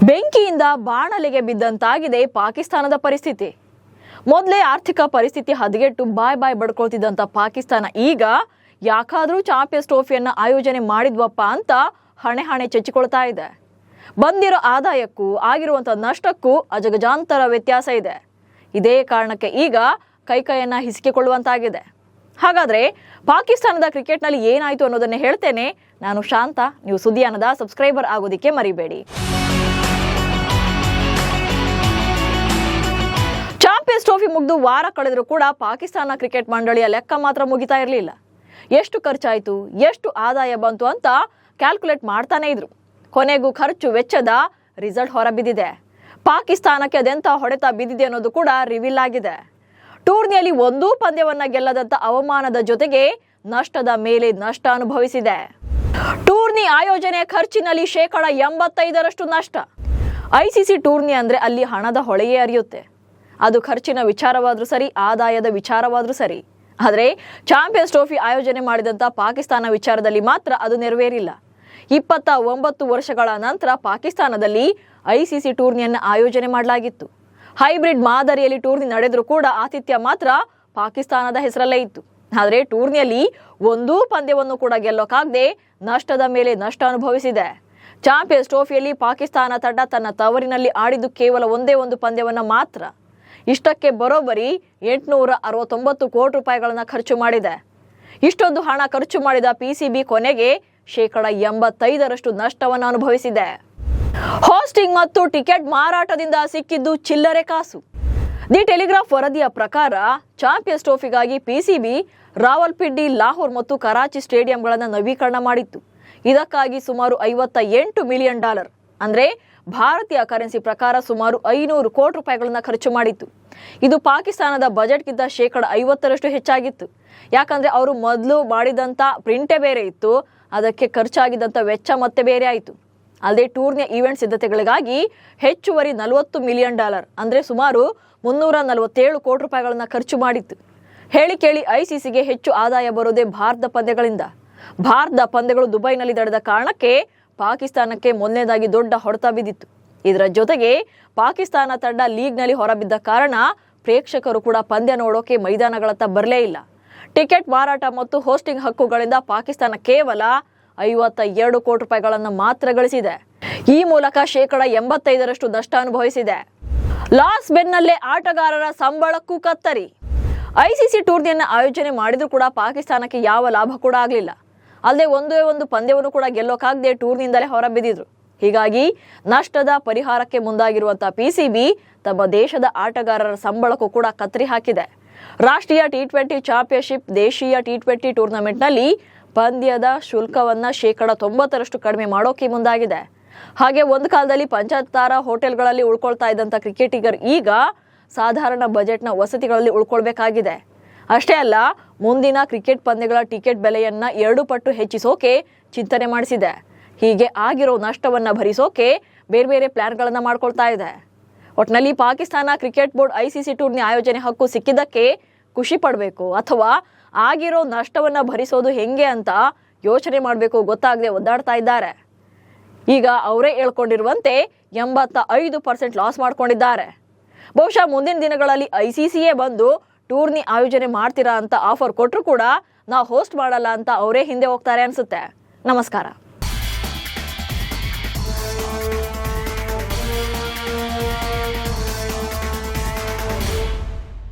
ಬೆಂಕಿಯಿಂದ ಬಾಣಲೆಗೆ ಬಿದ್ದಂತಾಗಿದೆ ಪಾಕಿಸ್ತಾನದ ಪರಿಸ್ಥಿತಿ. ಮೊದಲೇ ಆರ್ಥಿಕ ಪರಿಸ್ಥಿತಿ ಹದಗೆಟ್ಟು ಬಾಯ್ ಬಡ್ಕೊಳ್ತಿದ್ದಂಥ ಪಾಕಿಸ್ತಾನ ಈಗ ಯಾಕಾದರೂ ಚಾಂಪಿಯನ್ಸ್ ಟ್ರೋಫಿಯನ್ನು ಆಯೋಜನೆ ಮಾಡಿದ್ವಪ್ಪ ಅಂತ ಹಣೆ ಚೆಚ್ಚಿಕೊಳ್ತಾ ಇದೆ. ಬಂದಿರೋ ಆದಾಯಕ್ಕೂ ಆಗಿರುವಂಥ ನಷ್ಟಕ್ಕೂ ಅಜಗಜಾಂತರ ವ್ಯತ್ಯಾಸ ಇದೆ. ಇದೇ ಕಾರಣಕ್ಕೆ ಈಗ ಕೈಯನ್ನು ಹಿಸಿಕಿಕೊಳ್ಳುವಂತಾಗಿದೆ. ಹಾಗಾದರೆ ಪಾಕಿಸ್ತಾನದ ಕ್ರಿಕೆಟ್ನಲ್ಲಿ ಏನಾಯಿತು ಅನ್ನೋದನ್ನೇ ಹೇಳ್ತೇನೆ. ನಾನು ಶಾಂತ. ನೀವು ಸುದ್ದಿಯಾನದ ಸಬ್ಸ್ಕ್ರೈಬರ್ ಆಗೋದಕ್ಕೆ ಮರಿಬೇಡಿ. ಚಾಂಪಿಯನ್ಸ್ ಟ್ರೋಫಿ ಮುಗಿದು ವಾರ ಕಳೆದರೂ ಕೂಡ ಪಾಕಿಸ್ತಾನ ಕ್ರಿಕೆಟ್ ಮಂಡಳಿಯ ಲೆಕ್ಕ ಮಾತ್ರ ಮುಗಿತಾ ಇರಲಿಲ್ಲ. ಎಷ್ಟು ಖರ್ಚಾಯಿತು, ಎಷ್ಟು ಆದಾಯ ಬಂತು ಅಂತ ಕ್ಯಾಲ್ಕುಲೇಟ್ ಮಾಡ್ತಾನೆ ಇದ್ರು. ಕೊನೆಗೂ ಖರ್ಚು ವೆಚ್ಚದ ರಿಸಲ್ಟ್ ಹೊರಬಿದ್ದಿದೆ. ಪಾಕಿಸ್ತಾನಕ್ಕೆ ಅದೆಂಥ ಹೊಡೆತ ಬಿದ್ದಿದೆ ಅನ್ನೋದು ಕೂಡ ರಿವೀಲ್ ಆಗಿದೆ. ಟೂರ್ನಿಯಲ್ಲಿ ಒಂದೂ ಪಂದ್ಯವನ್ನ ಗೆಲ್ಲದಂತ ಅವಮಾನದ ಜೊತೆಗೆ ನಷ್ಟದ ಮೇಲೆ ನಷ್ಟ ಅನುಭವಿಸಿದೆ. ಟೂರ್ನಿ ಆಯೋಜನೆ ಖರ್ಚಿನಲ್ಲಿ 85% ನಷ್ಟ. ICC ಟೂರ್ನಿ ಅಂದ್ರೆ ಅಲ್ಲಿ ಹಣದ ಹೊಳೆಯೇ ಹರಿಯುತ್ತೆ. ಅದು ಖರ್ಚಿನ ವಿಚಾರವಾದ್ರೂ ಸರಿ, ಆದಾಯದ ವಿಚಾರವಾದ್ರೂ ಸರಿ. ಆದರೆ ಚಾಂಪಿಯನ್ಸ್ ಟ್ರೋಫಿ ಆಯೋಜನೆ ಮಾಡಿದಂಥ ಪಾಕಿಸ್ತಾನ ವಿಚಾರದಲ್ಲಿ ಮಾತ್ರ ಅದು ನೆರವೇರಿಲ್ಲ. 29 ವರ್ಷಗಳ ನಂತರ ಪಾಕಿಸ್ತಾನದಲ್ಲಿ ICC ಟೂರ್ನಿಯನ್ನು ಆಯೋಜನೆ ಮಾಡಲಾಗಿತ್ತು. ಹೈಬ್ರಿಡ್ ಮಾದರಿಯಲ್ಲಿ ಟೂರ್ನಿ ನಡೆದರೂ ಕೂಡ ಆತಿಥ್ಯ ಮಾತ್ರ ಪಾಕಿಸ್ತಾನದ ಹೆಸರಲ್ಲೇ ಇತ್ತು. ಆದರೆ ಟೂರ್ನಿಯಲ್ಲಿ ಒಂದೂ ಪಂದ್ಯವನ್ನು ಕೂಡ ಗೆಲ್ಲೋಕಾಗದೆ ನಷ್ಟದ ಮೇಲೆ ನಷ್ಟ ಅನುಭವಿಸಿದೆ. ಚಾಂಪಿಯನ್ಸ್ ಟ್ರೋಫಿಯಲ್ಲಿ ಪಾಕಿಸ್ತಾನ ತಂಡ ತನ್ನ ತವರಿನಲ್ಲಿ ಆಡಿದ್ದು ಕೇವಲ ಒಂದೇ ಒಂದು ಪಂದ್ಯವನ್ನು ಮಾತ್ರ. ಇಷ್ಟಕ್ಕೆ ಬರೋಬ್ಬರಿ 869 ಕೋಟಿ ರೂಪಾಯಿಗಳನ್ನು ಖರ್ಚು ಮಾಡಿದೆ. ಇಷ್ಟೊಂದು ಹಣ ಖರ್ಚು ಮಾಡಿದ PCB ಕೊನೆಗೆ 85% ನಷ್ಟವನ್ನು ಅನುಭವಿಸಿದೆ. ಹೋಸ್ಟಿಂಗ್ ಮತ್ತು ಟಿಕೆಟ್ ಮಾರಾಟದಿಂದ ಸಿಕ್ಕಿದ್ದು ಚಿಲ್ಲರೆ ಕಾಸು. ದಿ ಟೆಲಿಗ್ರಾಫ್ ವರದಿಯ ಪ್ರಕಾರ ಚಾಂಪಿಯನ್ಸ್ ಟ್ರೋಫಿಗಾಗಿ PCB ರಾವಲ್ಪಿಂಡಿ, ಲಾಹೋರ್ ಮತ್ತು ಕರಾಚಿ ಸ್ಟೇಡಿಯಂಗಳನ್ನು ನವೀಕರಣ ಮಾಡಿತ್ತು. ಇದಕ್ಕಾಗಿ ಸುಮಾರು $58 ಮಿಲಿಯನ್, ಅಂದರೆ ಭಾರತೀಯ ಕರೆನ್ಸಿ ಪ್ರಕಾರ ಸುಮಾರು 500 ಕೋಟಿ ರೂಪಾಯಿಗಳನ್ನು ಖರ್ಚು ಮಾಡಿತ್ತು. ಇದು ಪಾಕಿಸ್ತಾನದ ಬಜೆಟ್ಗಿಂತ 50% ಹೆಚ್ಚಾಗಿತ್ತು. ಯಾಕಂದ್ರೆ ಅವರು ಮೊದಲು ಮಾಡಿದಂಥ ಪ್ರಿಂಟೇ ಬೇರೆ ಇತ್ತು, ಅದಕ್ಕೆ ಖರ್ಚಾಗಿದ್ದಂಥ ವೆಚ್ಚ ಮತ್ತೆ ಬೇರೆ ಆಯಿತು. ಅಲ್ಲದೆ ಟೂರ್ನಿಯ ಈವೆಂಟ್ ಸಿದ್ಧತೆಗಳಿಗಾಗಿ ಹೆಚ್ಚುವರಿ $40 ಮಿಲಿಯನ್, ಅಂದರೆ ಸುಮಾರು 347 ಕೋಟಿ ರೂಪಾಯಿಗಳನ್ನು ಖರ್ಚು ಮಾಡಿತ್ತು. ಹೇಳಿ ಕೇಳಿ ICCಗೆ ಹೆಚ್ಚು ಆದಾಯ ಬರೋದೇ ಭಾರತದ ಪಂದ್ಯಗಳಿಂದ. ಭಾರತದ ಪಂದ್ಯಗಳು ದುಬೈನಲ್ಲಿ ನಡೆದ ಕಾರಣಕ್ಕೆ ಪಾಕಿಸ್ತಾನಕ್ಕೆ ಮೊದಲನೇದಾಗಿ ದೊಡ್ಡ ಹೊಡೆತ ಬಿದ್ದಿತ್ತು. ಇದರ ಜೊತೆಗೆ ಪಾಕಿಸ್ತಾನ ತಂಡ ಲೀಗ್ನಲ್ಲಿ ಹೊರಬಿದ್ದ ಕಾರಣ ಪ್ರೇಕ್ಷಕರು ಕೂಡ ಪಂದ್ಯ ನೋಡೋಕೆ ಮೈದಾನಗಳತ್ತ ಬರಲೇ ಇಲ್ಲ. ಟಿಕೆಟ್ ಮಾರಾಟ ಮತ್ತು ಹೋಸ್ಟಿಂಗ್ ಹಕ್ಕುಗಳಿಂದ ಪಾಕಿಸ್ತಾನ ಕೇವಲ 52 ಕೋಟಿ ರೂಪಾಯಿಗಳನ್ನು ಮಾತ್ರ ಗಳಿಸಿದೆ. ಈ ಮೂಲಕ 85% ನಷ್ಟ ಅನುಭವಿಸಿದೆ. ಲಾಸ್ ಬೆನ್ನಲ್ಲೇ ಆಟಗಾರರ ಸಂಬಳಕ್ಕೂ ಕತ್ತರಿ. ICC ಟೂರ್ನಿಯನ್ನು ಆಯೋಜನೆ ಮಾಡಿದ್ರೂ ಕೂಡ ಪಾಕಿಸ್ತಾನಕ್ಕೆ ಯಾವ ಲಾಭ ಕೂಡ ಆಗಲಿಲ್ಲ. ಅಲ್ಲದೆ ಒಂದೇ ಒಂದು ಪಂದ್ಯವನ್ನು ಕೂಡ ಗೆಲ್ಲೋಕಾಗದೆ ಟೂರ್ನಿಯಿಂದಲೇ ಹೊರಬಿದ್ದಿದ್ರು. ಹೀಗಾಗಿ ನಷ್ಟದ ಪರಿಹಾರಕ್ಕೆ ಮುಂದಾಗಿರುವಂಥ PCB ತಮ್ಮ ದೇಶದ ಆಟಗಾರರ ಸಂಬಳಕ್ಕೂ ಕೂಡ ಕತ್ತರಿ ಹಾಕಿದೆ. ರಾಷ್ಟ್ರೀಯ T20 ಚಾಂಪಿಯನ್ಶಿಪ್, ದೇಶೀಯ T20 ಟೂರ್ನಮೆಂಟ್ನಲ್ಲಿ ಪಂದ್ಯದ ಶುಲ್ಕವನ್ನು 90% ಕಡಿಮೆ ಮಾಡೋಕೆ ಮುಂದಾಗಿದೆ. ಹಾಗೆ ಒಂದು ಕಾಲದಲ್ಲಿ ಪಂಚತಾರ ಹೋಟೆಲ್ಗಳಲ್ಲಿ ಉಳ್ಕೊಳ್ತಾ ಇದ್ದಂಥ ಕ್ರಿಕೆಟಿಗರ್ ಈಗ ಸಾಧಾರಣ ಬಜೆಟ್ನ ವಸತಿಗಳಲ್ಲಿ ಉಳ್ಕೊಳ್ಬೇಕಾಗಿದೆ. ಅಷ್ಟೇ ಅಲ್ಲ, ಮುಂದಿನ ಕ್ರಿಕೆಟ್ ಪಂದ್ಯಗಳ ಟಿಕೆಟ್ ಬೆಲೆಯನ್ನು 2 ಪಟ್ಟು ಹೆಚ್ಚಿಸೋಕೆ ಚಿಂತನೆ ಮಾಡಿಸಿದೆ. ಹೀಗೆ ಆಗಿರೋ ನಷ್ಟವನ್ನು ಭರಿಸೋಕೆ ಬೇರೆ ಪ್ಲಾನ್ಗಳನ್ನು ಮಾಡ್ಕೊಳ್ತಾ ಇದೆ. ಒಟ್ಟಿನಲ್ಲಿ Pakistan cricket board ICC tourney ಆಯೋಜನೆ ಹಕ್ಕು ಸಿಕ್ಕಿದ್ದಕ್ಕೆ ಖುಷಿ ಪಡಬೇಕು ಅಥವಾ ಆಗಿರೋ ನಷ್ಟವನ್ನು ಭರಿಸೋದು ಹೆಂಗೆ ಅಂತ ಯೋಚನೆ ಮಾಡಬೇಕು ಗೊತ್ತಾಗದೆ ಒದ್ದಾಡ್ತಾ ಇದ್ದಾರೆ. ಈಗ ಅವರೇ ಹೇಳ್ಕೊಂಡಿರುವಂತೆ 85% ಲಾಸ್ ಮಾಡ್ಕೊಂಡಿದ್ದಾರೆ. ಬಹುಶಃ ಮುಂದಿನ ದಿನಗಳಲ್ಲಿ ICCಯೇ ಬಂದು ಟೂರ್ನಿ ಆಯೋಜನೆ ಮಾಡ್ತೀರಾ ಅಂತ ಆಫರ್ ಕೊಟ್ಟರು ಕೂಡ ನಾವು ಹೋಸ್ಟ್ ಮಾಡಲ್ಲ ಅಂತ ಅವರೇ ಹಿಂದೆ ಹೋಗ್ತಾರೆ ಅನ್ಸುತ್ತೆ. ನಮಸ್ಕಾರ.